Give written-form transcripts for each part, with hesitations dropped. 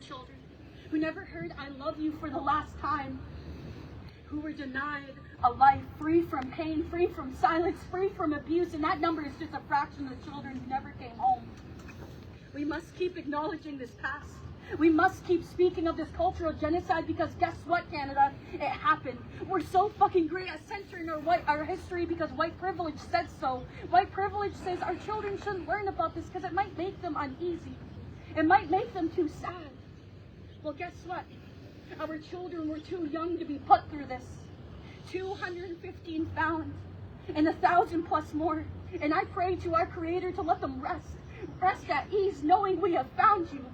Children who never heard I love you for the last time, who were denied a life free from pain, free from silence, free from abuse, and that number is just a fraction of the children who never came home. We must keep acknowledging this past. We must keep speaking of this cultural genocide because guess what, Canada? It happened. We're so fucking great at censoring our history because white privilege says so. White privilege says our children shouldn't learn about this because it might make them uneasy. It might make them too sad. Well, guess what? Our children were too young to be put through this. 215 found and 1,000 plus more. And I pray to our Creator to let them rest at ease knowing we have found you.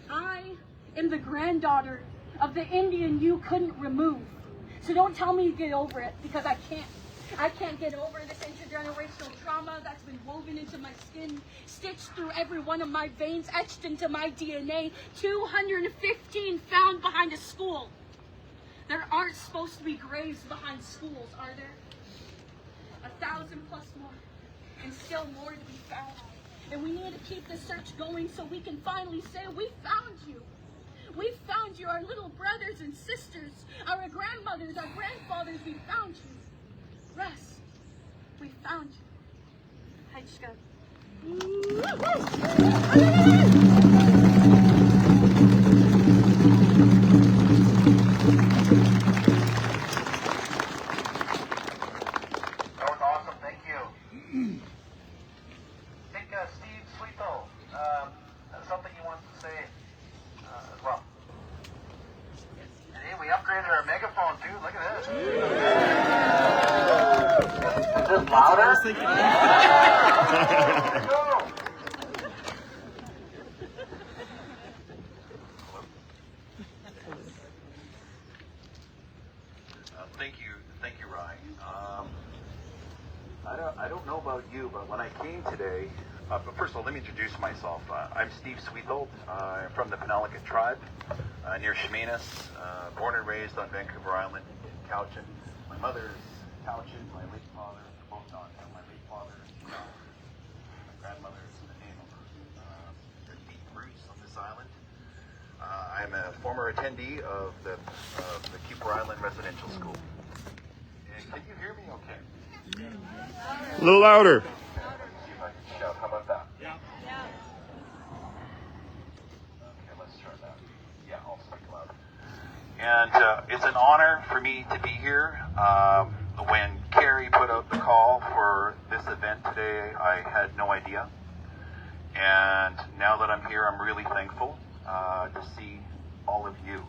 I am the granddaughter of the Indian you couldn't remove. So don't tell me to get over it because I can't. I can't get over this intergenerational trauma that's been woven into my skin, stitched through every one of my veins, etched into my DNA. 215 found behind a school. There aren't supposed to be graves behind schools, are there? 1,000 plus more, and still more to be found. And we need to keep the search going so we can finally say, we found you. We found you, our little brothers and sisters, our grandmothers, our grandfathers, we found you. Rest. We found you. I just got... That was awesome. Thank you. I think Sxwithul'txw, something you want to say as well. Hey, we upgraded our megaphone too. Look at this. Is this louder? Thank you, Ry. I don't know about you, but when I came today, but first of all, let me introduce myself. I'm Sxwithul'txw. I'm from the Penelakut tribe near Sxwithul'txw, born and raised on Vancouver Island in Cowichan. My mother is Cowichan, my late father, both not. My late father is Cowichan. My grandmother is the name of her deep roots on this island. I'm a former attendee of the Cooper Island Residential School. And can you hear me okay? A little louder. See if I can shout. How about that? Yeah. Okay, let's try that. Yeah, I'll speak loud. And it's an honor for me to be here. When Carey put out the call for this event today, I had no idea. And now that I'm here, I'm really thankful to see all of you.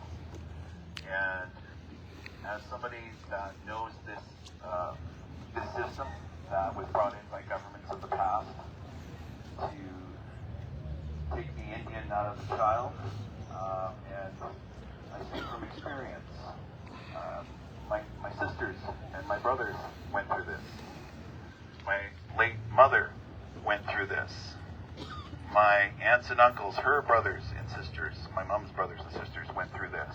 And as somebody that knows this system that was brought in by governments of the past to take the Indian out of the child, and I speak from experience. My sisters and my brothers went through this. My late mother went through this. My aunts and uncles, her brothers and sisters, my mom's brothers and sisters went through this.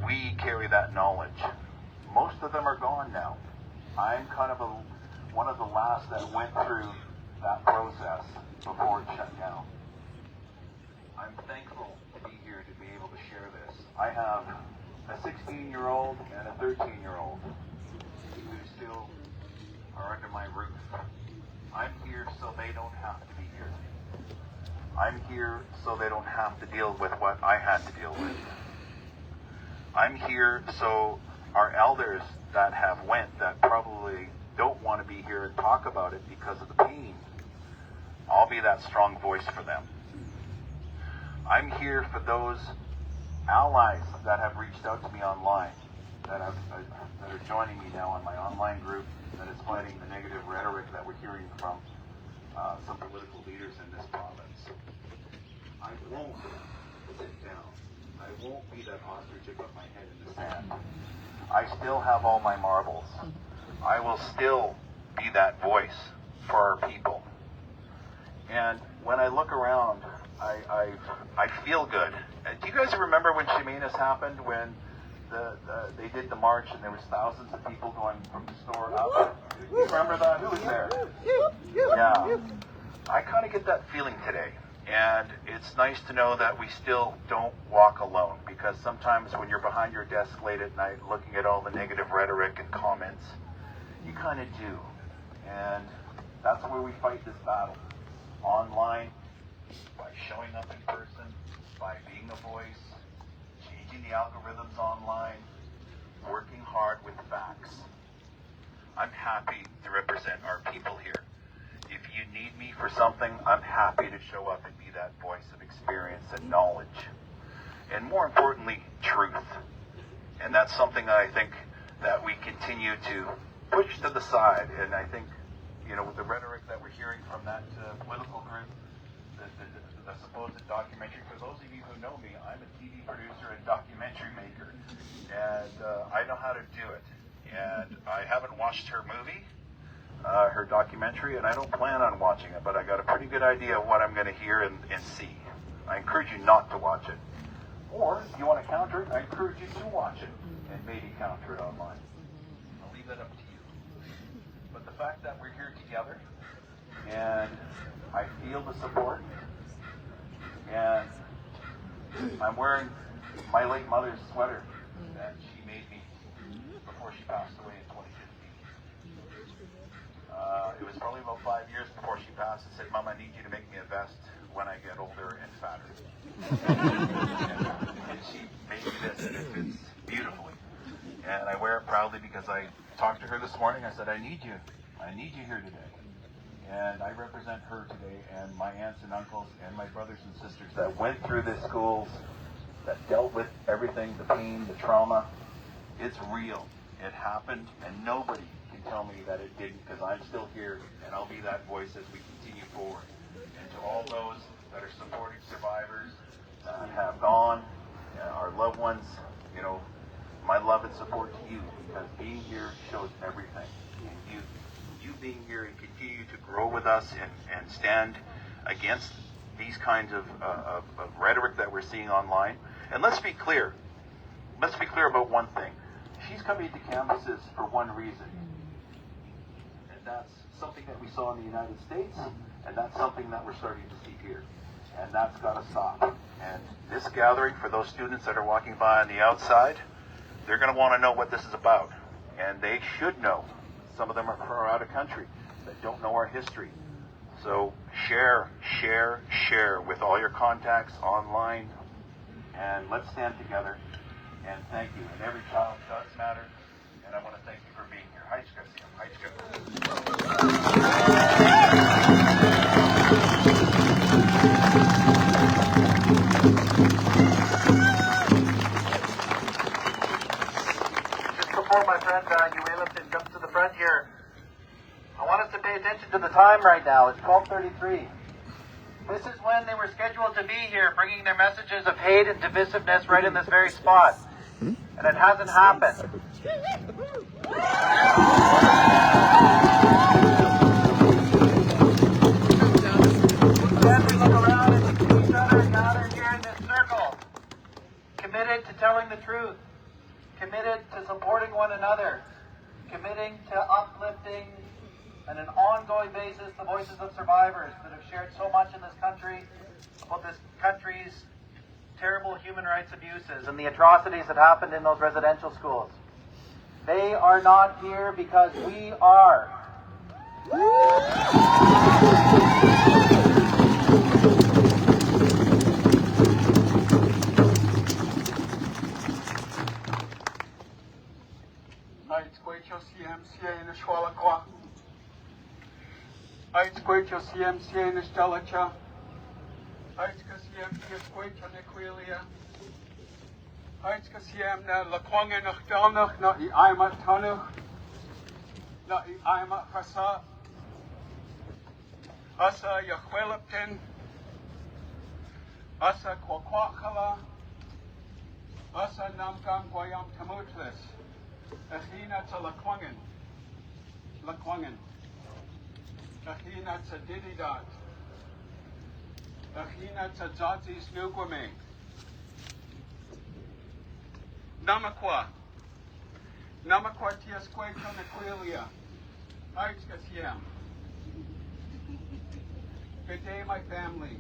We carry that knowledge. Most of them are gone now. I'm kind of one of the last that went through that process before it shut down. I'm thankful to be here to be able to share this. I have a 16-year-old and a 13-year-old who still are under my roof. I'm here so they don't have to be here. I'm here so they don't have to deal with what I had to deal with. I'm here so our elders that have went, that probably don't want to be here and talk about it because of the pain, I'll be that strong voice for them. I'm here for those allies that have reached out to me online, that are joining me now on my online group that is fighting the negative rhetoric that we're hearing from some political leaders in this province. I won't sit down. I won't be that ostrich above my head in the sand. I still have all my marbles. I will still be that voice for our people. And when I look around, I feel good. Do you guys remember when Shemanis happened, when they did the march and there was thousands of people going from the store up? Do you remember that? Who was there? Yeah. I kind of get that feeling today. And it's nice to know that we still don't walk alone, because sometimes when you're behind your desk late at night looking at all the negative rhetoric and comments, you kind of do. And that's where we fight this battle. Online, by showing up in person, by being a voice, changing the algorithms online, working hard with facts. I'm happy to represent our people here. If you need me for something, I'm happy to show up and be that voice of experience and knowledge. And more importantly, truth. And that's something I think that we continue to push to the side. And I think, you know, with the rhetoric that we're hearing from that political group, the supposed documentary, for those of you who know me, I'm a TV producer and documentary maker. And I know how to do it. And I haven't watched her movie, her documentary, and I don't plan on watching it, but I got a pretty good idea of what I'm going to hear and see. I encourage you not to watch it. Or, if you want to counter it, I encourage you to watch it and maybe counter it online. I'll leave that up to you. But the fact that we're here together, and I feel the support, and I'm wearing my late mother's sweater that she made me before she passed away in 2015. It was probably about 5 years before she passed and said, "Mom, I need you to make me a vest when I get older and fatter." and she made me this, and it fits beautifully. And I wear it proudly because I talked to her this morning. I said, I need you here today. And I represent her today and my aunts and uncles and my brothers and sisters that went through the schools, that dealt with everything, the pain, the trauma. It's real. It happened, and nobody can tell me that it didn't, because I'm still here, and I'll be that voice as we continue forward. And to all those that are supporting survivors that have gone, our loved ones, you know, my love and support to you, because being here shows everything. And you being here and continue to grow with us and stand against these kinds of rhetoric that we're seeing online. And let's be clear. Let's be clear about one thing. She's coming to campuses for one reason. And that's something that we saw in the United States, and that's something that we're starting to see here. And that's got to stop. And this gathering, for those students that are walking by on the outside, they're going to want to know what this is about. And they should know. Some of them are out of country that don't know our history. So share with all your contacts online, and let's stand together. And thank you. And every child does matter. And I want to thank you for being here. Just before my friend UVic comes to the front here, I want us to pay attention to the time right now. It's 12:33. This is when they were scheduled to be here, bringing their messages of hate and divisiveness right in this very spot. And it hasn't happened. Then we look around and see each other gathered here in this circle, committed to telling the truth, committed to supporting one another, committing to uplifting on an ongoing basis the voices of survivors that have shared so much in this country about this country's terrible human rights abuses and the atrocities that happened in those residential schools. They are not here because we are. na lakwange nach dalnach na I aimat tanu na I aimat hasa asa yachwelapten asa kwakwakhala asa namkang kwayam tamutlis achina ta lakwangen achina ta dididat achina ta zatis nugwame Namakwa tias quaito naquilia. Good day, my family.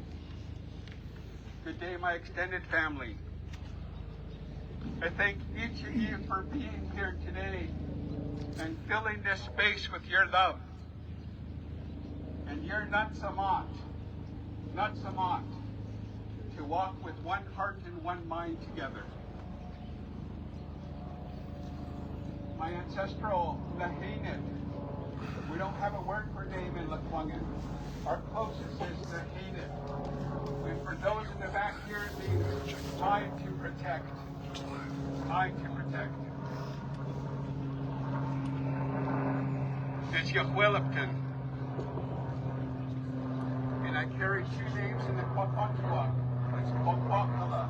Good day, my extended family. I thank each of you for being here today and filling this space with your love. And your nutsamot to walk with one heart and one mind together. My ancestral Lahainit. We don't have a word for name in Lekwungen. Our closest is Lahainit. And for those in the back here, it means time to protect. Time to protect. It's Sxwithul'txw. And I carry two names in the Corntassel. It's Corntassel,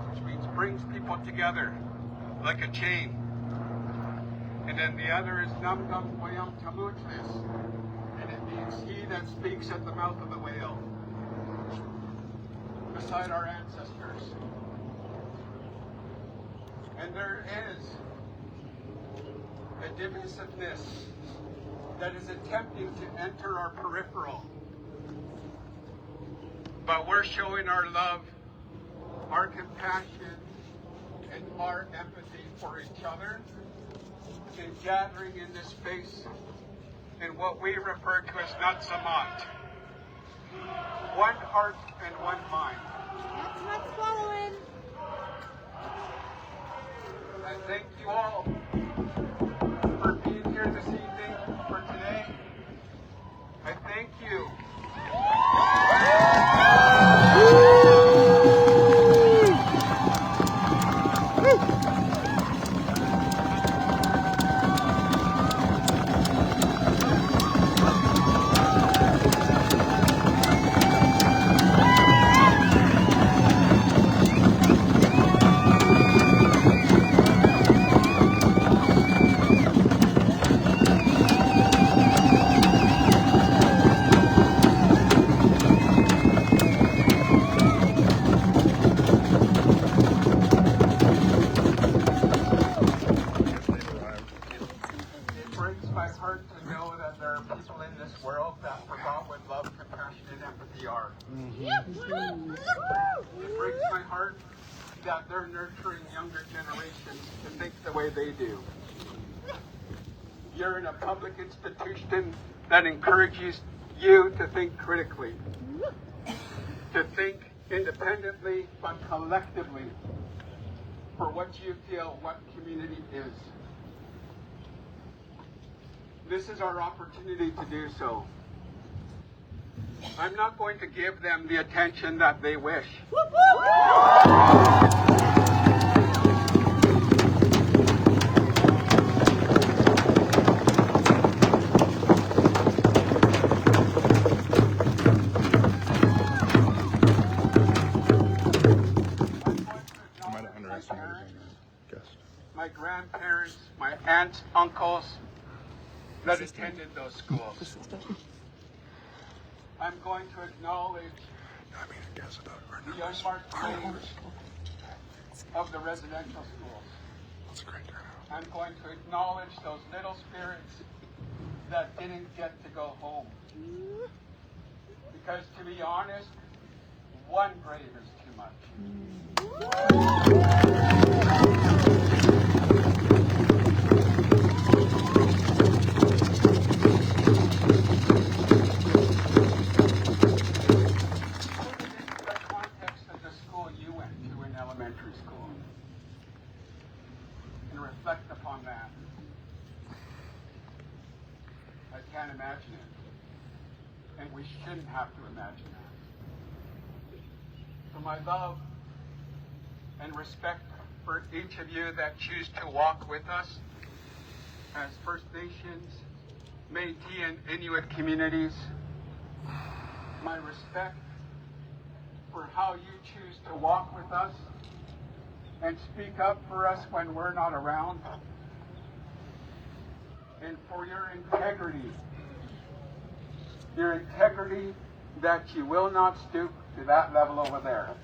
which means brings people together like a chain. And then the other is Nam Nam Wayam Tamutlis, and it means he that speaks at the mouth of the whale, beside our ancestors. And there is a divisiveness that is attempting to enter our peripheral. But we're showing our love, our compassion, and our empathy for each other in gathering in this space in what we refer to as nutsamot. One heart and one mind. That's what's following. I thank you all for being here this evening, for today. I thank you. It breaks my heart that they're nurturing younger generations to think the way they do. You're in a public institution that encourages you to think critically, to think independently but collectively for what you feel what community is. This is our opportunity to do so. I'm not going to give them the attention that they wish. My grandparents, my aunts, uncles that attended those schools. I'm going to acknowledge the unmarked graves of the residential schools. I'm going to acknowledge those little spirits that didn't get to go home. Because to be honest, one grave is too much. Reflect upon that. I can't imagine it. And we shouldn't have to imagine that. So my love and respect for each of you that choose to walk with us as First Nations, Métis, and Inuit communities. My respect for how you choose to walk with us and speak up for us when we're not around, and for your integrity that you will not stoop to that level over there.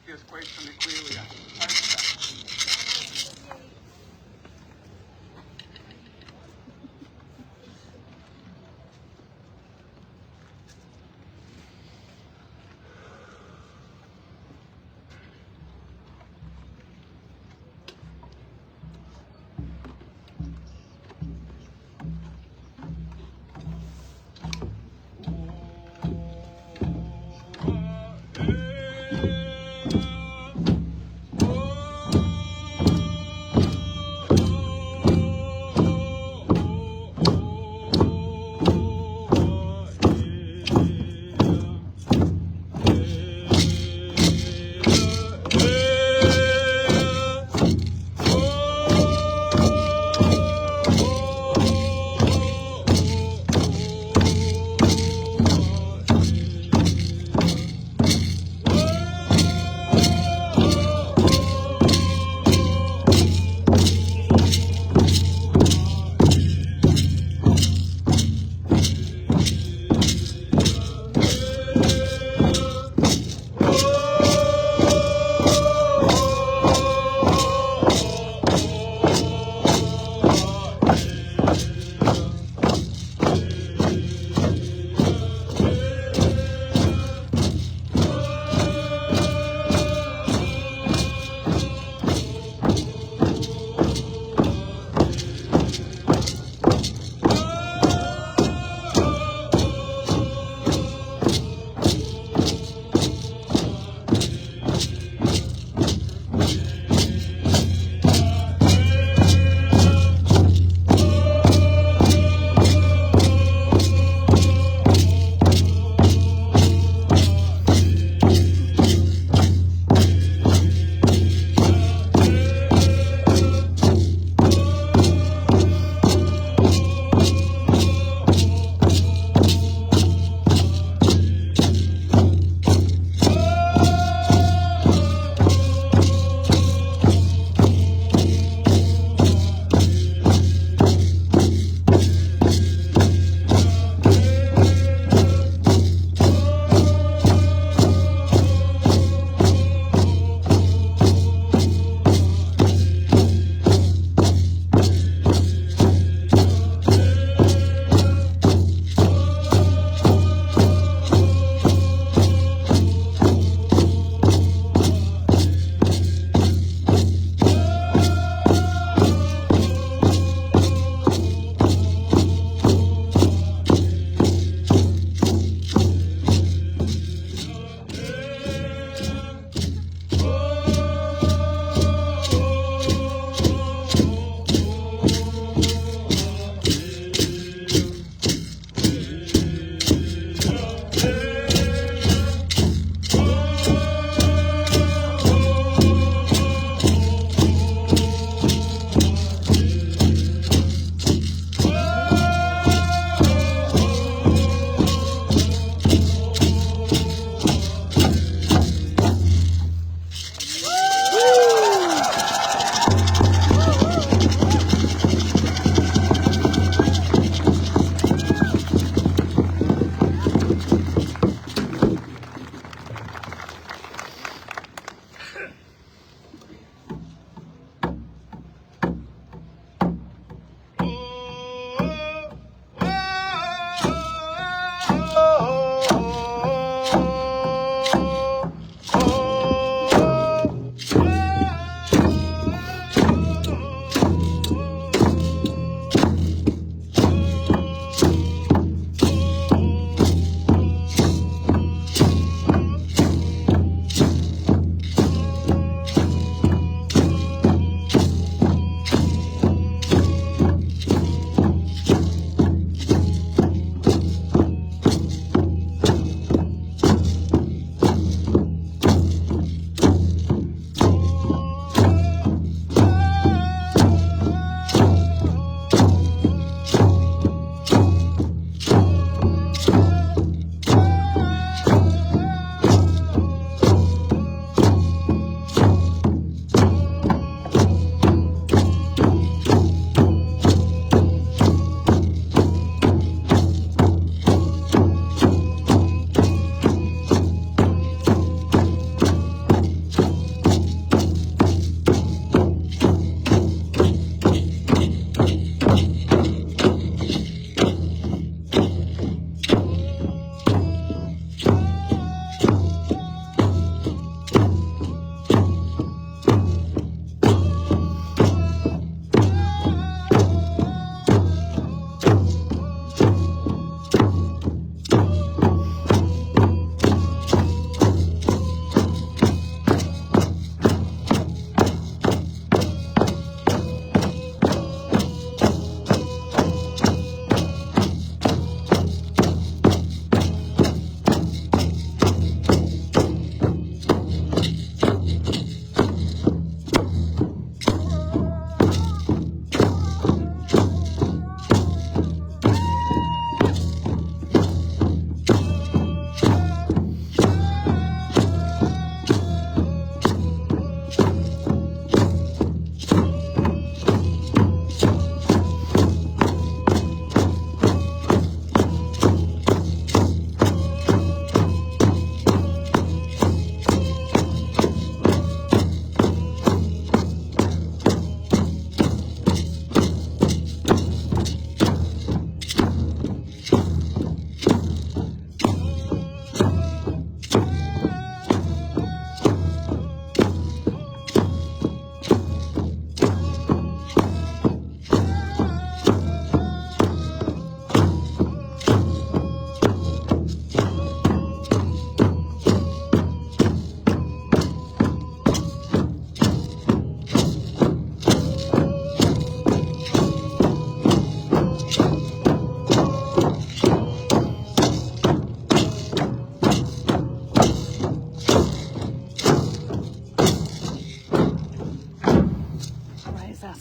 que es cuestión de equilibrio. Ahí está.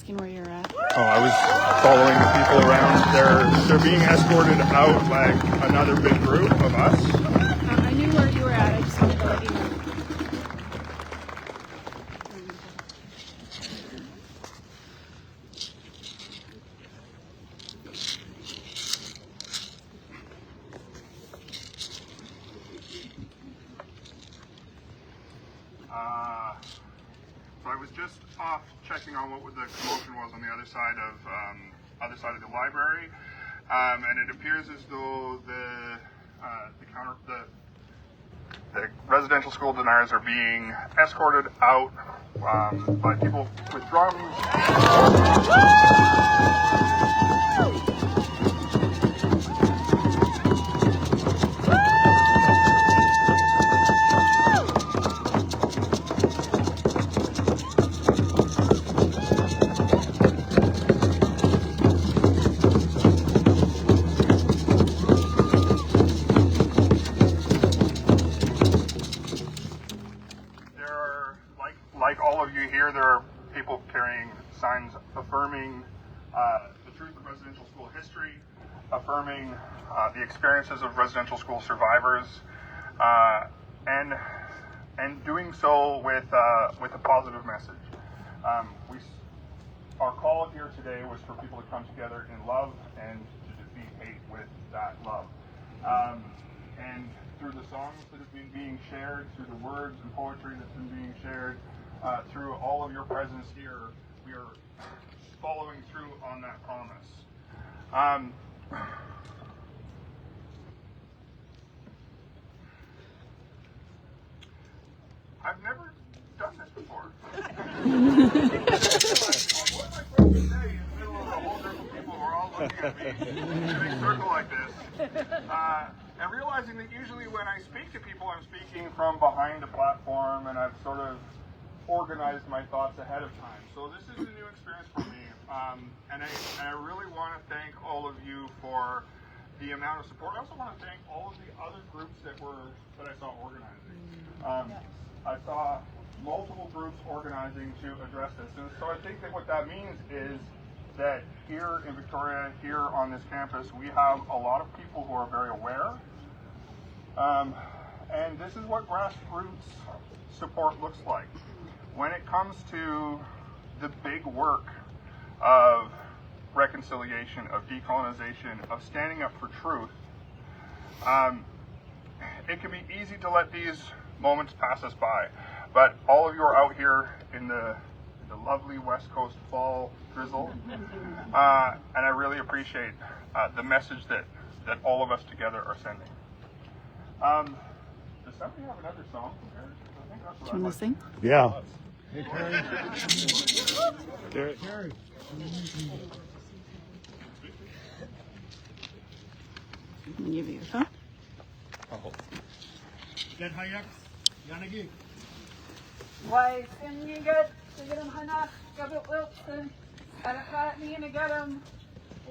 asking where you're at. Oh, I was following the people around. They're being escorted out like another big group of us. I knew where you were at. I just wanted to let you know. So I was just off checking on what the commotion was on the other side of the library, and it appears as though the residential school deniers are being escorted out by people with drums. There are people carrying signs affirming the truth of residential school history, affirming the experiences of residential school survivors, and doing so with a positive message. Our call here today was for people to come together in love and to defeat hate with that love. And through the songs that have been being shared, through the words and poetry that's been being shared, through all of your presence here, we are following through on that promise. I've never done this before. What am I supposed to say in the middle of a whole group of people who are all looking at me in a big circle like this? And realizing that usually when I speak to people, I'm speaking from behind a platform, and I've sort of organized my thoughts ahead of time. So this is a new experience for me, and I really want to thank all of you for the amount of support. I also want to thank all of the other groups that I saw organizing. I saw multiple groups organizing to address this, and so I think that what that means is that here in Victoria, here on this campus, we have a lot of people who are very aware, and this is what grassroots support looks like. When it comes to the big work of reconciliation, of decolonization, of standing up for truth, it can be easy to let these moments pass us by. But all of you are out here in the lovely West Coast fall drizzle, and I really appreciate the message that all of us together are sending. Does somebody have another song? I think that's what Do you want to sing? Yeah. Hey, Carey. Carey. I'm going to give you your phone. Get Hayak. Yanagi. Why, can you get Hannah, Gabit Wilson, and I can't need to get him.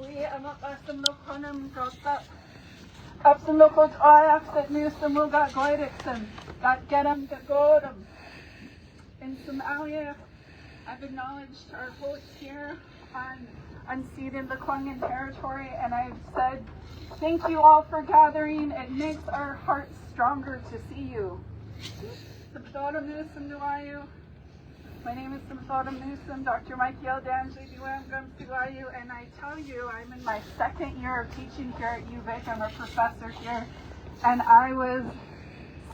We am up at some look on him, got up. Up some look at Ajax that knew some will got Goidixon, that get him, that go him. In Somalia, I've acknowledged our votes here on unceded Lekwungen territory, and I've said, thank you all for gathering. It makes our hearts stronger to see you. My name is Sxwithul'txw Newsom, Dr. Michael Danjidiwamgamsiwayu, and I tell you, I'm in my second year of teaching here at UVic. I'm a professor here, and I was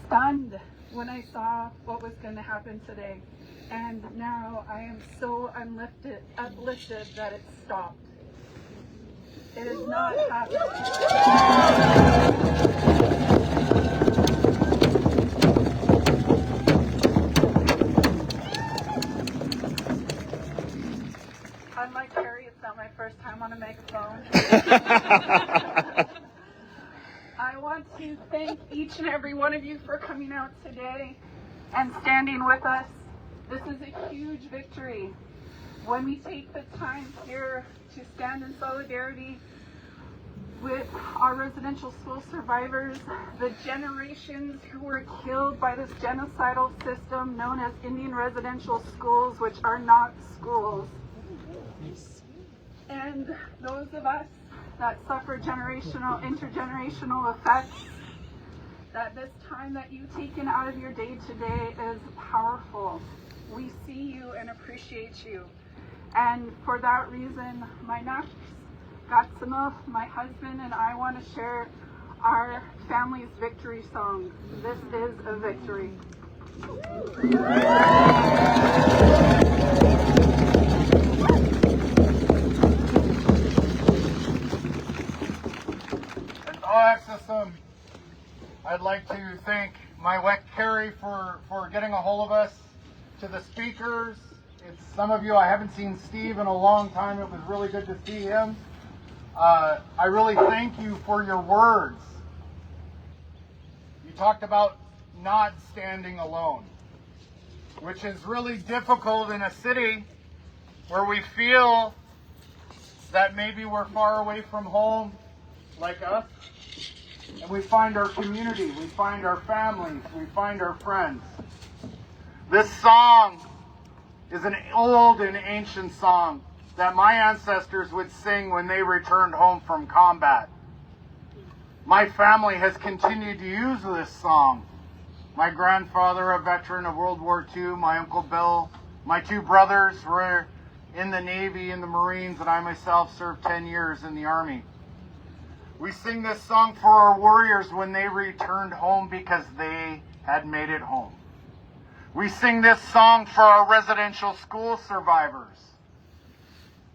stunned when I saw what was going to happen today. And now I am so uplifted that it stopped. It is not happening. Unlike Carey, it's not my first time on a megaphone. I want to thank each and every one of you for coming out today and standing with us. This is a huge victory. When we take the time here to stand in solidarity with our residential school survivors, the generations who were killed by this genocidal system known as Indian residential schools, which are not schools. And those of us that suffer generational, intergenerational effects, that this time that you've taken out of your day today is powerful. We see you and appreciate you. And for that reason, my next Gatsamuf, my husband, and I want to share our family's victory song. This is a victory. System. I'd like to thank my wet Carey for getting a hold of us. To the speakers, it's some of you, I haven't seen Steve in a long time. It was really good to see him. I really thank you for your words. You talked about not standing alone, which is really difficult in a city where we feel that maybe we're far away from home, like us. And we find our community, we find our families, we find our friends. This song is an old and ancient song that my ancestors would sing when they returned home from combat. My family has continued to use this song. My grandfather, a veteran of World War II, my Uncle Bill, my two brothers were in the Navy, in the Marines, and I myself served 10 years in the Army. We sing this song for our warriors when they returned home because they had made it home. We sing this song for our residential school survivors.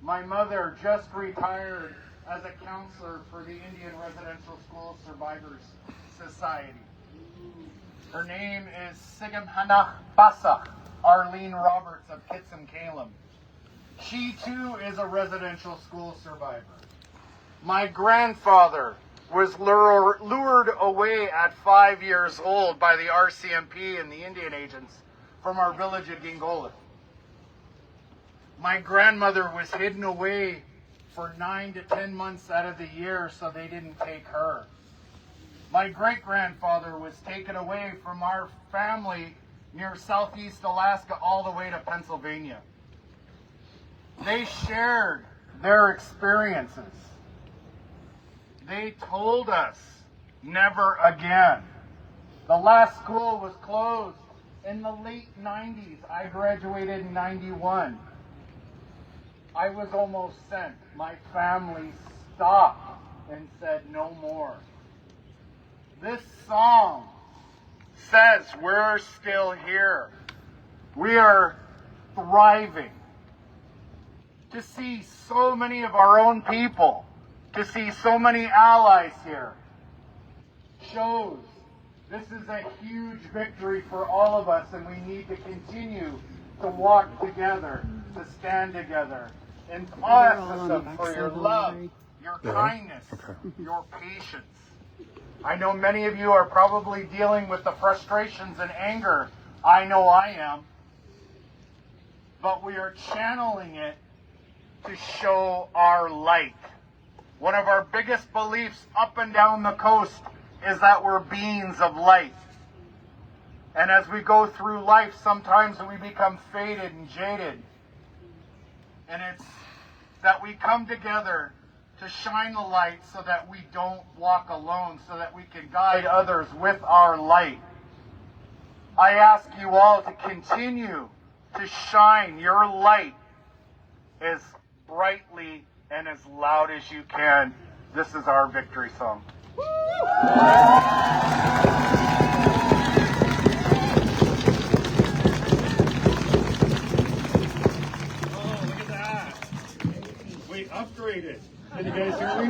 My mother just retired as a counselor for the Indian Residential School Survivors Society. Her name is Sigimhanach Basach Arlene Roberts of Kitsim-Kalem. She too is a residential school survivor. My grandfather was lured away at 5 years old by the RCMP and the Indian agents from our village of Gingola. My grandmother was hidden away for 9 to 10 months out of the year so they didn't take her. My great-grandfather was taken away from our family near southeast Alaska all the way to Pennsylvania. They shared their experiences. They told us never again. The last school was closed in the late 90s. I graduated in 91. I was almost sent. My family stopped and said no more. This song says we're still here. We are thriving. To see so many of our own people, to see so many allies here, shows this is a huge victory for all of us, and we need to continue to walk together, to stand together. And awesome for your love, your kindness, your patience. I know many of you are probably dealing with the frustrations and anger. I know I am. But we are channeling it to show our light. One of our biggest beliefs up and down the coast is that we're beings of light. And as we go through life, sometimes we become faded and jaded. And it's that we come together to shine the light so that we don't walk alone, so that we can guide others with our light. I ask you all to continue to shine your light as brightly and as loud as you can. This is our victory song. Upgraded. Can you guys hear me?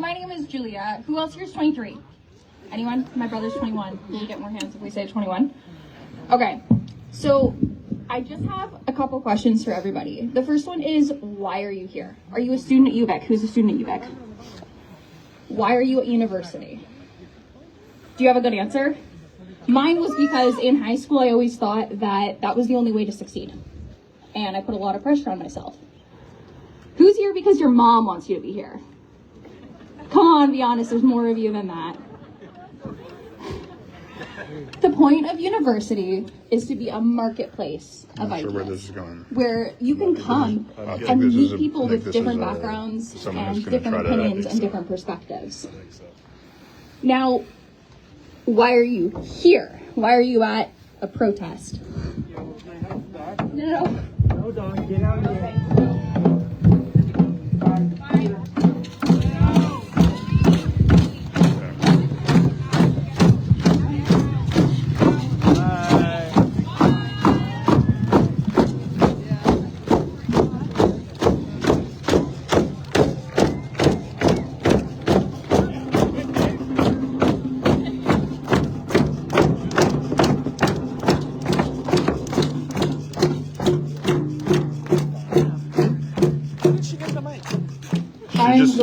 my name is Julia. Who else here is 23? Anyone? My brother's 21. Will we get more hands if we say 21? Okay, so I just have a couple questions for everybody. The first one is, why are you here? Are you a student at UVic? Who's a student at UVic? Why are you at university? Do you have a good answer? Mine was because in high school I always thought that that was the only way to succeed. And I put a lot of pressure on myself. Who's here because your mom wants you to be here? Come on, be honest, there's more of you than that. The point of university is to be a marketplace of ideas, where this is going. Where you can come and meet people with different backgrounds and different opinions and different perspectives. Now, why are you here? Why are you at a protest? No. No, dog, get out of here.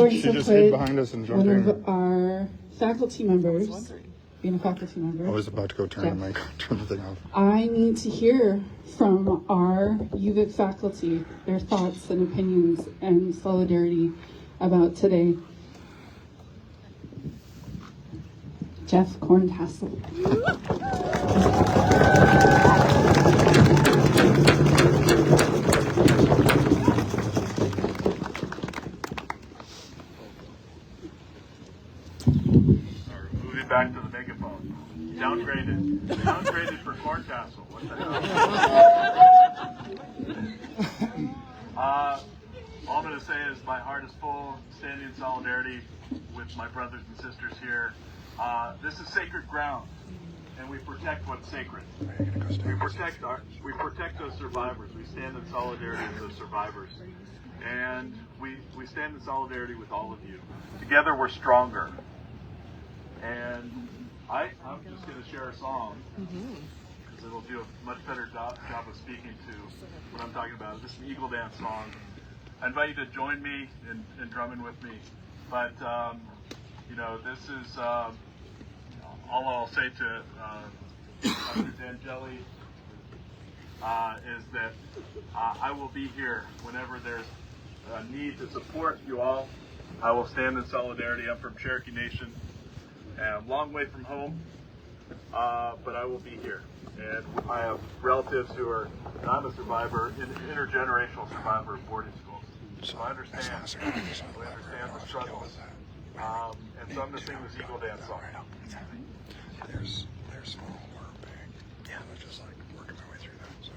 She just hid behind us and jumped one in. of our faculty members, being a faculty member. I was about to go turn the thing off. I need to hear from our UVic faculty their thoughts and opinions and solidarity about today. Jeff Corntassel. Back to the megaphone. Downgraded for Corntassel. What the hell? All I'm going to say is my heart is full, standing in solidarity with my brothers and sisters here. This is sacred ground, and we protect what's sacred. We protect those survivors. We stand in solidarity with those survivors, and we stand in solidarity with all of you. Together, we're stronger. And I'm just going to share a song because it'll do a much better job of speaking to what I'm talking about. This is an Eagle Dance song. I invite you to join me in drumming with me. But, this is all I'll say to Dr. D'Angeli is that I will be here whenever there's a need to support you all. I will stand in solidarity. I'm from Cherokee Nation. A long way from home, but I will be here. And I have relatives who are, I'm a survivor, intergenerational survivor of boarding schools. So I understand the struggles. And so I'm going to sing this Eagle Dance song. There's small or big. Yeah. I'm just like working my way through that. So.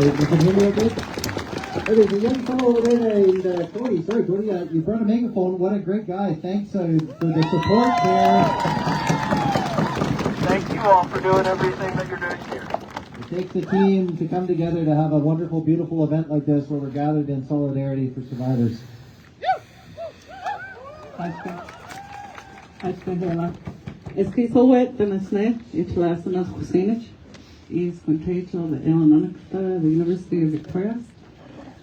You can hear me okay? Okay, the young fellow over there named Cody. Sorry, Cody, you brought a megaphone. What a great guy. Thanks for the support there. you all for doing everything that you're doing here. It takes a team to come together to have a wonderful, beautiful event like this where we're gathered in solidarity for survivors. Dick-Charleson is Corntassel, the University of Victoria.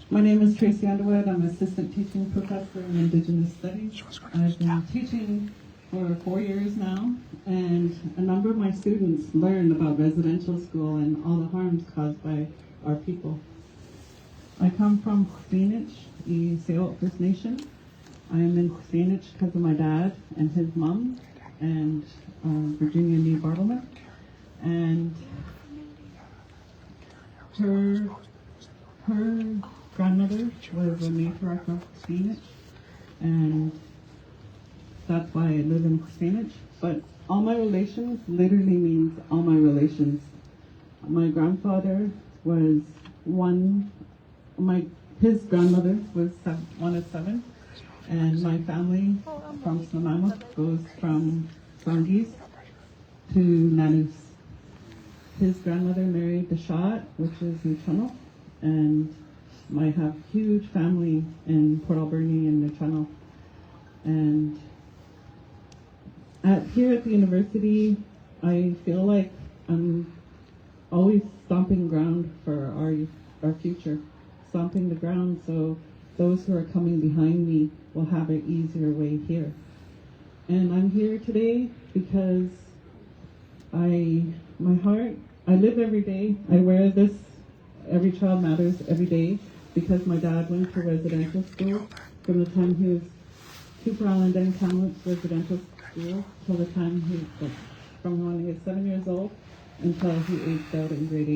My name is Tracy Underwood. I'm assistant teaching professor in Indigenous Studies. I've been teaching for 4 years now, and a number of my students learn about residential school and all the harms caused by our people. I come from Sxwithul'txw, the Sxwithul'txw First Nation. I am in Sxwithul'txw because of my dad and his mom and Virginia Nee Bartleman. And her grandmother was a matriarch of Sxwithul'txw, and that's why I live in Sxwithul'txw. But all my relations literally means all my relations. My grandfather was his grandmother was one of 7, and my family from Snuneymuxw goes from Sangis to Nanus. His grandmother married the Shauntelle, which is Nechannel, and I have huge family in Port Alberni and Nechannel. And here at the university, I feel like I'm always stomping ground for our future, stomping the ground so those who are coming behind me will have an easier way here. And I'm here today because I live every day. I wear this Every Child Matters every day because my dad went to residential school from the time he was Cooper Island and Kamloops residential school till the time from when he was 7 years old until he aged out in grade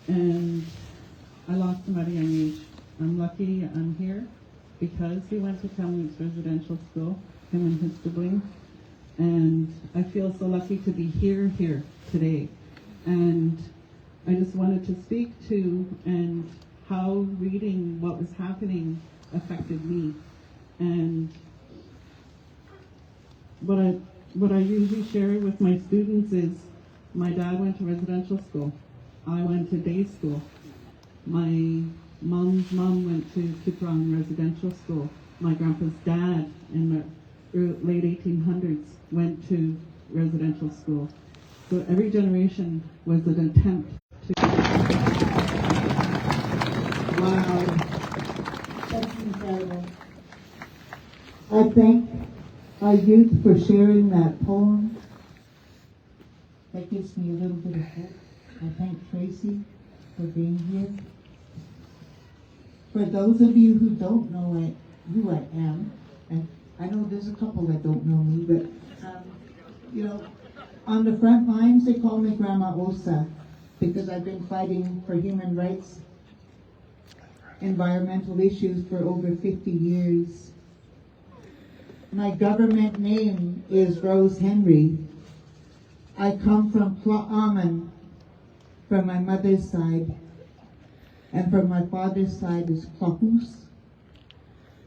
8. And I lost him at a young age. I'm lucky I'm here because he went to Kamloops residential school, him and his siblings. And I feel so lucky to be here today. And I just wanted to speak to and how reading what was happening affected me. And what I usually share with my students is my dad went to residential school. I went to day school. My mom's mom went to Kitron residential school. My grandpa's dad in the late 1800s went to residential school. So every generation was an attempt to... Wow. That's incredible. I thank our youth for sharing that poem. That gives me a little bit of hope. I thank Tracy for being here. For those of you who don't know who I am, and I know there's a couple that don't know me, but on the front lines they call me Grandma Osa because I've been fighting for human rights, environmental issues for over 50 years. My government name is Rose Henry. I come from Pla'aman from my mother's side, and from my father's side is Klahus.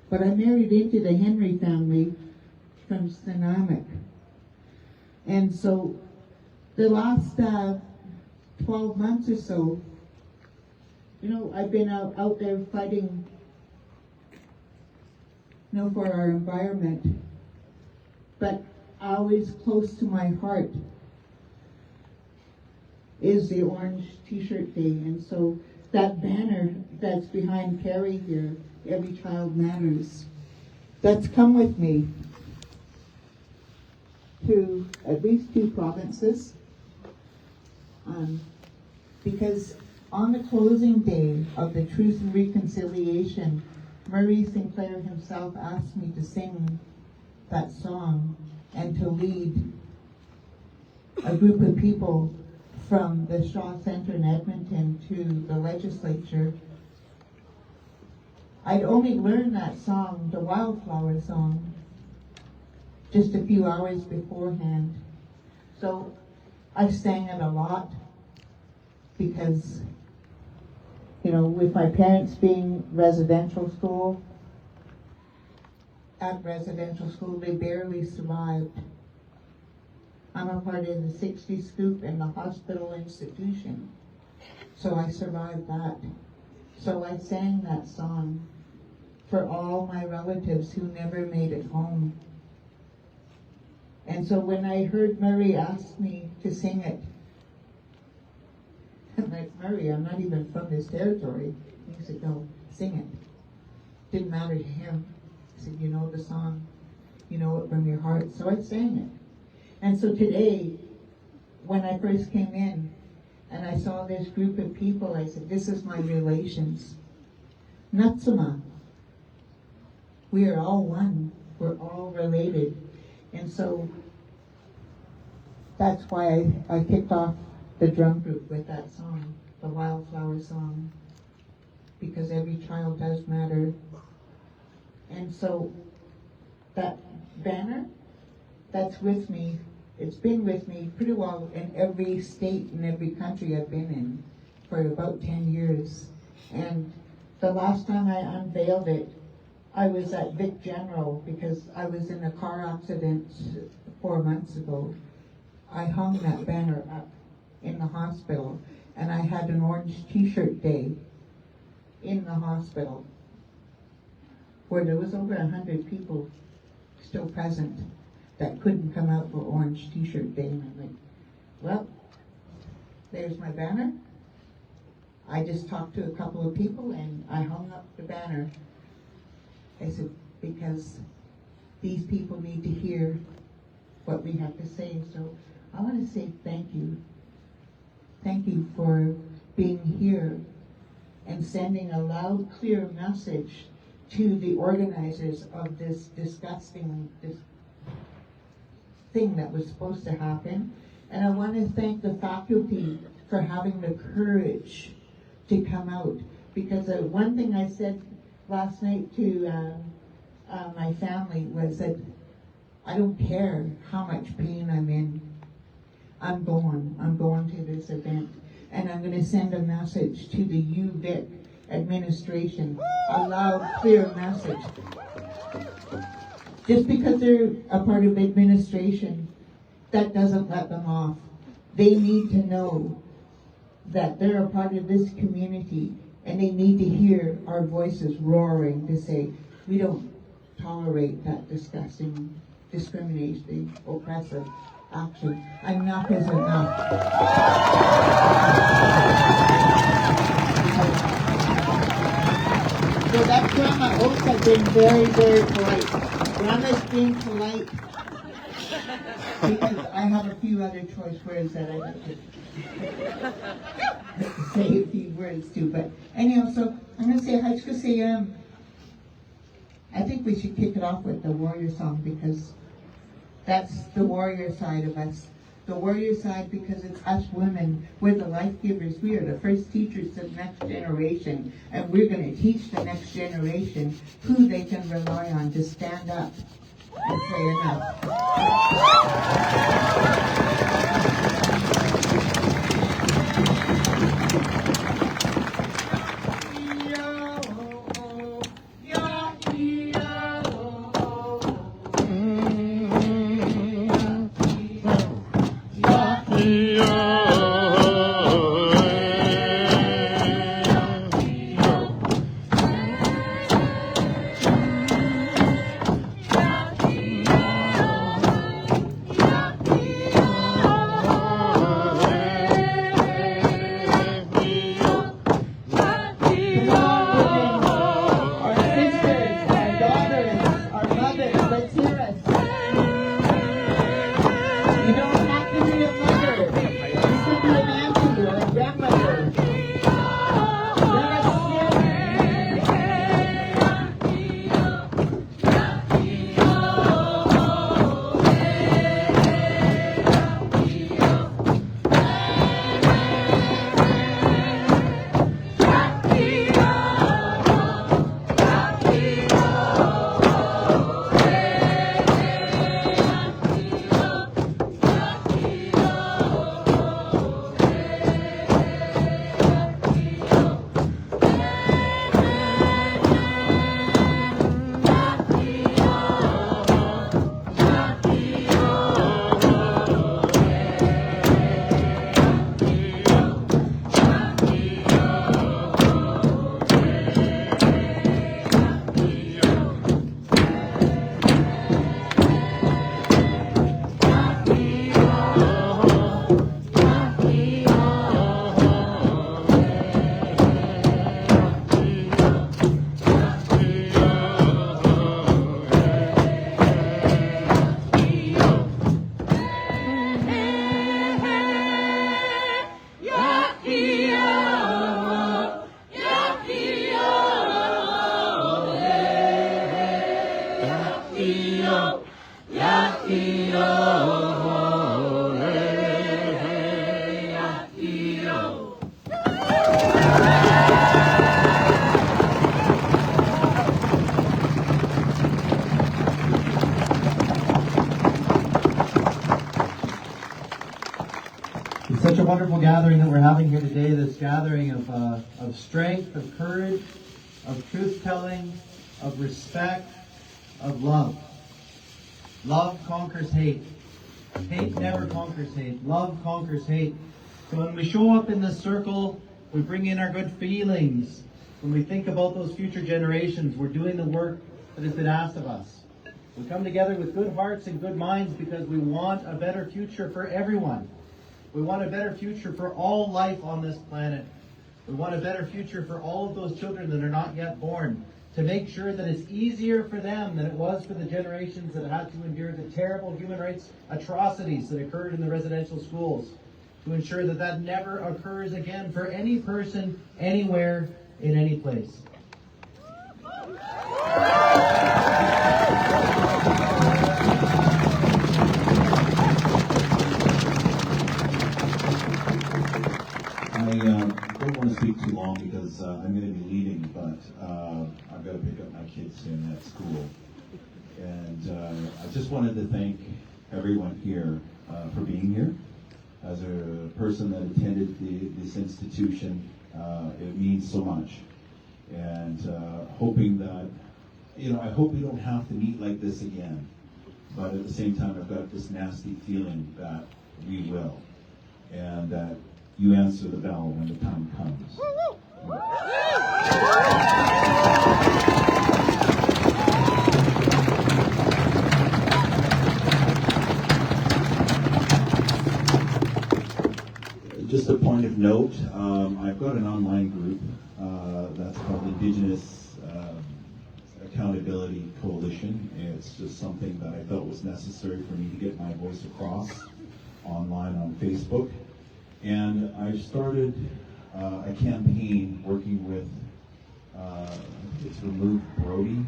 But I married into the Henry family from Snuneymuxw. And so the last 12 months or so, I've been out there fighting for our environment. But always close to my heart is the Orange T-shirt Day. And so that banner that's behind Carey here, Every Child Matters, that's come with me to at least 2 provinces. Because on the closing day of the Truth and Reconciliation, Murray Sinclair himself asked me to sing that song and to lead a group of people from the Shaw Center in Edmonton to the legislature. I'd only learned that song, the Wildflower song, just a few hours beforehand. So I sang it a lot because, with my parents being at residential school, they barely survived. I'm a part of the 60 Scoop and the hospital institution. So I survived that. So I sang that song for all my relatives who never made it home. And so when I heard Murray ask me to sing it, I'm like, Murray, I'm not even from this territory. He said, no, sing it. Didn't matter to him. He said, you know the song, you know it from your heart. So I sang it. And so today, when I first came in and I saw this group of people, I said, this is my relations. Natsuma. We are all one. We're all related. And so that's why I kicked off the drum group with that song, the Wildflower song, because every child does matter. And so that banner, that's with me. It's been with me pretty well in every state and every country I've been in for about 10 years. And the last time I unveiled it, I was at Vic General because I was in a car accident 4 months ago. I hung that banner up in the hospital, and I had an orange t-shirt day in the hospital where there was over 100 people still present that couldn't come out for orange t-shirt day. And I'm like, well, there's my banner. I just talked to a couple of people and I hung up the banner. I said, because these people need to hear what we have to say. So I want to say thank you. Thank you for being here and sending a loud, clear message to the organizers of this disgusting thing that was supposed to happen. And I want to thank the faculty for having the courage to come out. Because one thing I said last night to my family was that I don't care how much pain I'm in. I'm going to this event, and I'm going to send a message to the UVic administration, a loud, clear message. Just because they're a part of administration, that doesn't let them off. They need to know that they're a part of this community, and they need to hear our voices roaring to say, we don't tolerate that disgusting, discrimination, oppressive action. Enough is enough. So that Grandma Oaks has been very, very polite. Grandma's being polite because I have a few other choice words that I like to say a few words to. But anyhow, so I'm going to say Sxwithul'txw. I think we should kick it off with the warrior song because that's the warrior side of us. The warrior side because it's us women. We're the life givers. We are the first teachers to the next generation. And we're going to teach the next generation who they can rely on to stand up and say enough. It's such a wonderful gathering that we're having here today, this gathering of strength, of courage, of truth-telling, of respect, of love. Love conquers hate. Hate never conquers hate. Love conquers hate. So when we show up in this circle, we bring in our good feelings. When we think about those future generations, we're doing the work that has been asked of us. We come together with good hearts and good minds because we want a better future for everyone. We want a better future for all life on this planet. We want a better future for all of those children that are not yet born, to make sure that it's easier for them than it was for the generations that had to endure the terrible human rights atrocities that occurred in the residential schools, to ensure that that never occurs again for any person, anywhere, in any place. I don't want to speak too long because I'm going to be leaving, but I've got to pick up my kids soon at school. And I just wanted to thank everyone here for being here. As a person that attended this institution, it means so much. And hoping that, I hope we don't have to meet like this again. But at the same time, I've got this nasty feeling that we will. And that you answer the bell when the time comes. Just a point of note, I've got an online group that's called Indigenous Accountability Coalition. It's just something that I felt was necessary for me to get my voice across online on Facebook. And I've started a campaign working with, it's Remove Brodie,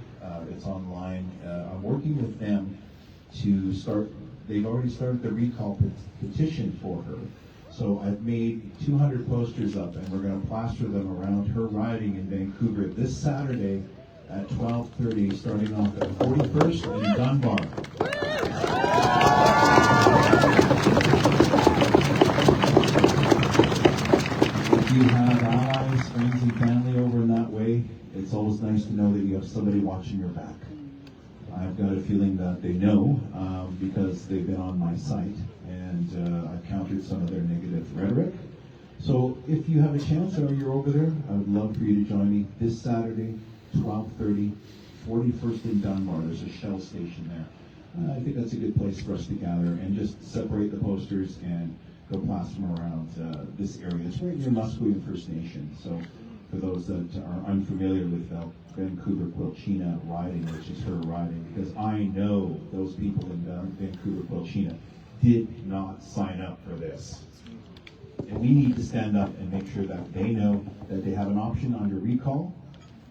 it's online. I'm working with them to start, they've already started the recall petition for her. So I've made 200 posters up and we're going to plaster them around her riding in Vancouver this Saturday at 12:30, starting off at 41st and Dunbar. If you have allies, friends, and family over in that way, it's always nice to know that you have somebody watching your back. I've got a feeling that they know because they've been on my site and I've countered some of their negative rhetoric. So if you have a chance or you're over there, I would love for you to join me this Saturday, 12:30, 41st in Dunbar. There's a Shell station there. I think that's a good place for us to gather and just separate the posters and go plaster them around this area. It's right near Musqueam First Nation. So for those that are unfamiliar with Vancouver Quilchena riding, which is her riding, because I know those people in Vancouver Quilchena did not sign up for this. And we need to stand up and make sure that they know that they have an option under recall.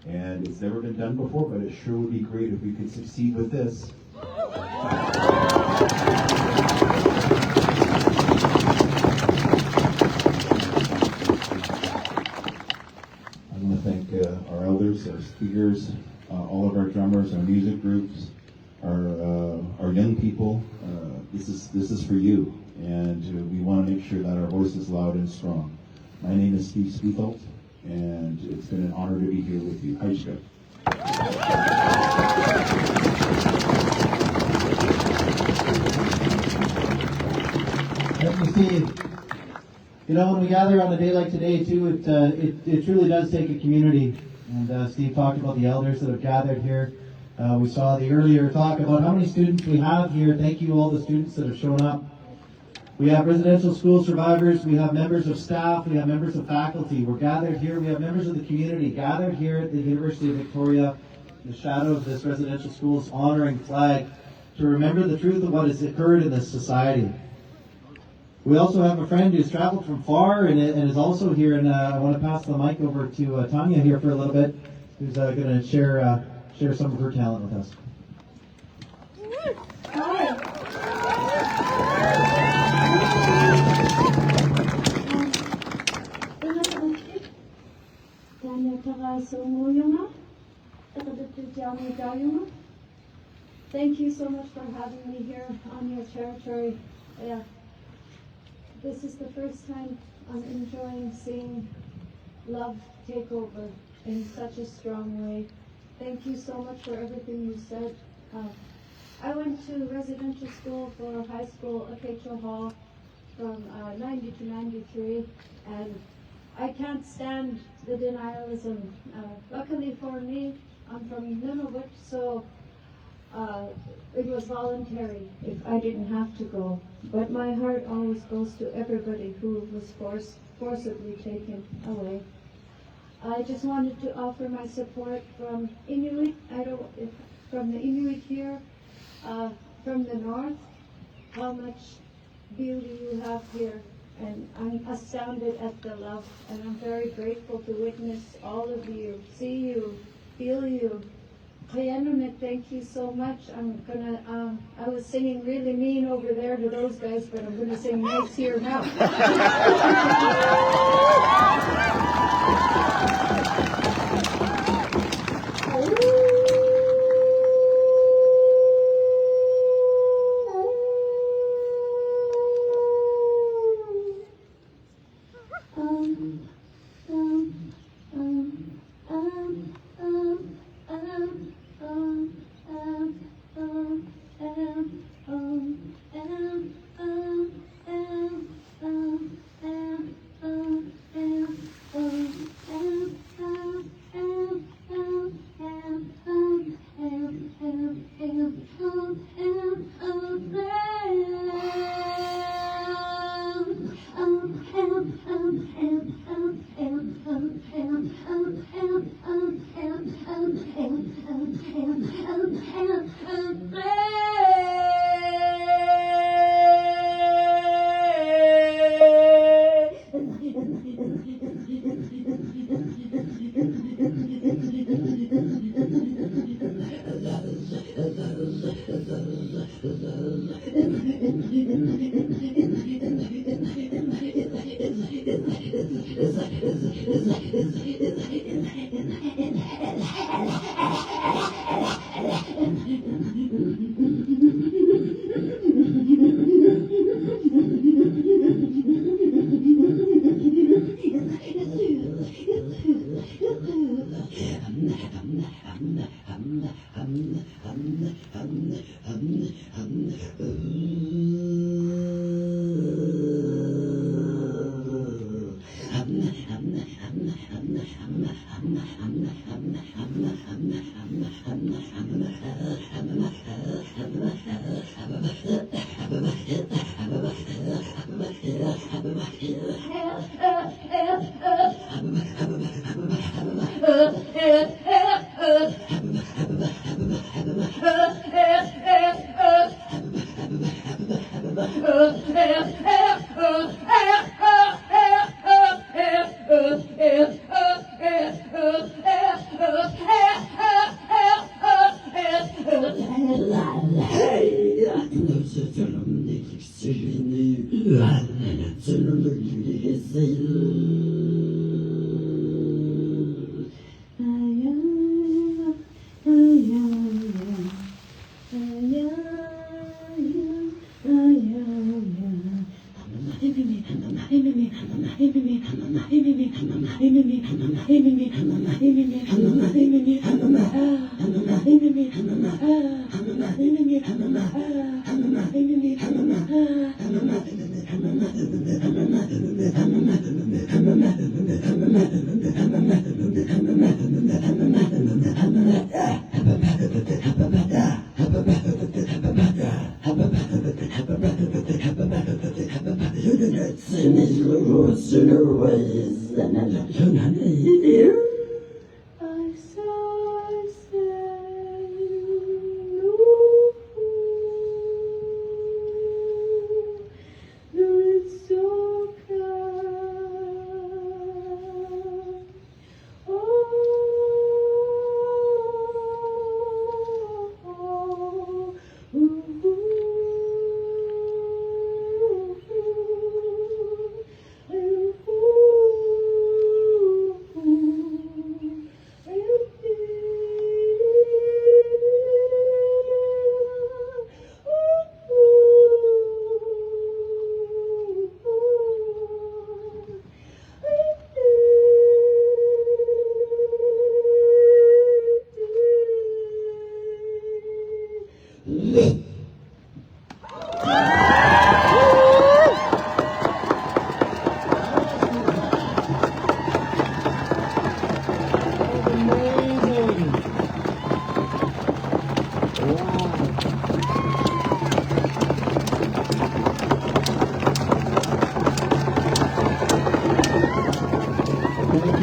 And it's never been done before, but it sure would be great if we could succeed with this. I want to thank our elders, our speakers, all of our drummers, our music groups, our young people. This is for you, and we want to make sure that our voice is loud and strong. My name is Sxwithul'txw, and it's been an honor to be here with you. Haishka. Thank you, Steve. When we gather on a day like today, too, it truly does take a community. And Steve talked about the elders that have gathered here. We saw the earlier talk about how many students we have here. Thank you, all the students that have shown up. We have residential school survivors. We have members of staff. We have members of faculty. We're gathered here. We have members of the community gathered here at the University of Victoria, in the shadow of this residential school's honoring flag, to remember the truth of what has occurred in this society. We also have a friend who's traveled from far and is also here, and I want to pass the mic over to Tanya here for a little bit, who's going to share some of her talent with us. Hi. Thank you so much for having me here on your territory. This is the first time I'm enjoying seeing love take over in such a strong way. Thank you so much for everything you said. I went to residential school for high school at Rachel Hall from 90 to 93, and I can't stand the denialism. Luckily for me, I'm from Nunavut, so it was voluntary if I didn't have to go. But my heart always goes to everybody who was forcibly taken away. I just wanted to offer my support from Inuit, from the Inuit here, from the north, how much beauty you have here. And I'm astounded at the love, and I'm very grateful to witness all of you, see you, feel you. Kayanunit, thank you so much. I was singing really mean over there to those guys, but I'm gonna sing nice here now.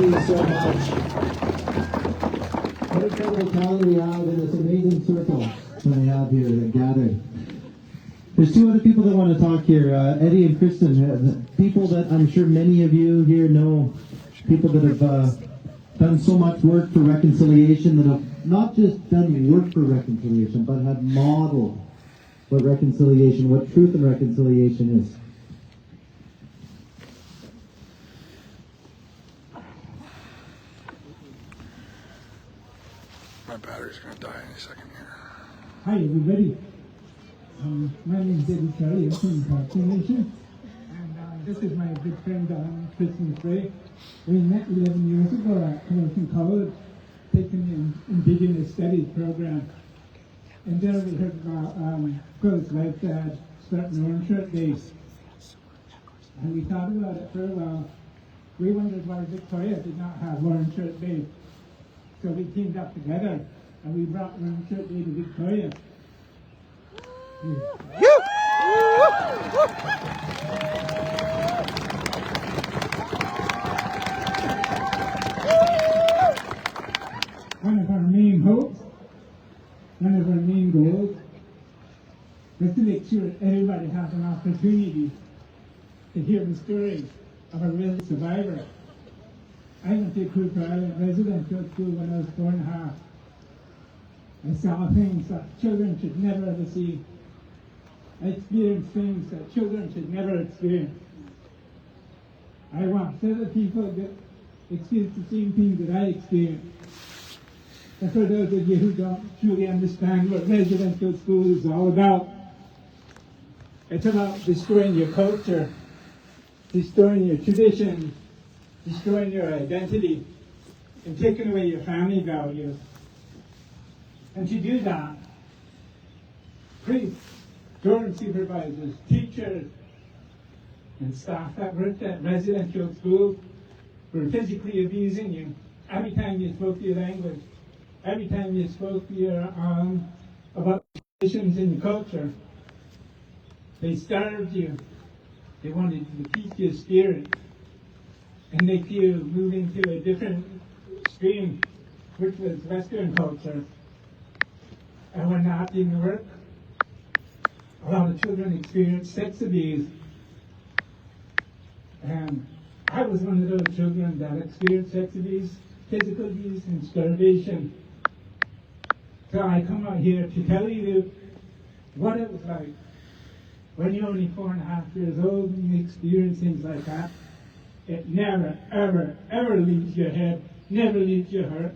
you so much. What a incredible talent we have in this amazing circle that we have here gathered. There's two other people that want to talk here, Eddy and Kristen, people that I'm sure many of you here know, people that have done so much work for reconciliation, that have not just done work for reconciliation, but have modeled what reconciliation, what truth and reconciliation is. My battery's going to die any second here. Hi everybody. My name is Dick-Charleson from Carey Newman, and this is my good friend Kristen Frey. We met 11 years ago at Hamilton College, taking the Indigenous Studies program. And there we heard about Girls' Life Dad starting Orange Shirt Days. And we thought about it for a while. We wondered why Victoria did not have Orange Shirt Day. So we teamed up together and we brought Orange Shirt Day to Victoria. One of our main hopes, one of our main goals, is to make sure everybody has an opportunity to hear the stories of a real survivor. I went to Cooper Island Residential School when I was 4.5. I saw things that children should never ever see. I experienced things that children should never experience. I want other people that experience the same things that I experienced. And for those of you who don't truly understand what residential school is all about, it's about destroying your culture, destroying your traditions, destroying your identity, and taking away your family values. And to do that, priests, dorm supervisors, teachers, and staff that worked at residential schools were physically abusing you every time you spoke your language, every time you spoke your about traditions in your culture. They starved you. They wanted to teach your spirit and make you move into a different stream, which was Western culture. And when that didn't work, a lot of children experienced sex abuse. And I was one of those children that experienced sex abuse, physical abuse, and starvation. So I come out here to tell you what it was like when you're only 4.5 years old and you experience things like that. It never, ever, ever leaves your head, never leaves your heart.